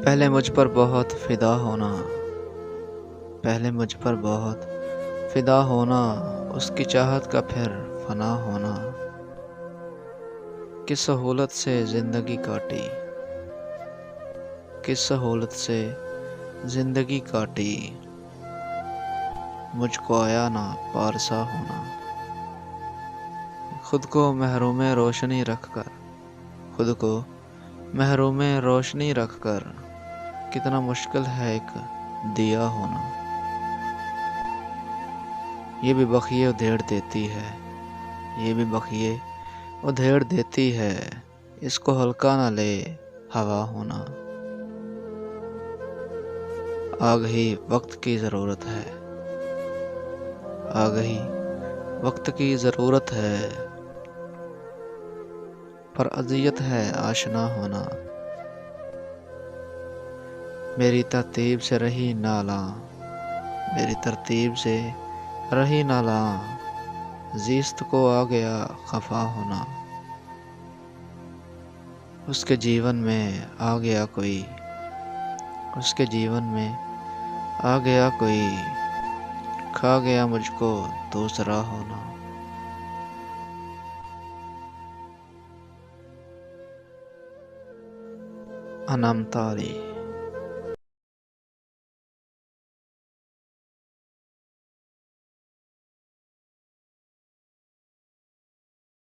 पहले मुझ पर बहुत फिदा होना, पहले मुझ पर बहुत फिदा होना, उसकी चाहत का फिर फना होना। किस सहूलत से जिंदगी काटी, किस सहूलत से जिंदगी काटी, मुझको आया ना पारसा होना। खुद को महरूम रोशनी रखकर, खुद को महरूम रोशनी रखकर, कितना मुश्किल है एक दिया होना। ये भी बखिए उधेड़ देती है, ये भी बखिए उधेड़ देती है, इसको हल्का ना ले हवा होना। आ गई वक्त की ज़रूरत है, आ गई वक्त की ज़रूरत है, पर अज़ियत है आशना होना। मेरी तरतीब से रही नाला, मेरी तरतीब से रही नाला, ज़िस्त को आ गया खफा होना। उसके जीवन में आ गया कोई, उसके जीवन में आ गया कोई, खा गया मुझको दूसरा होना। अनमता अली।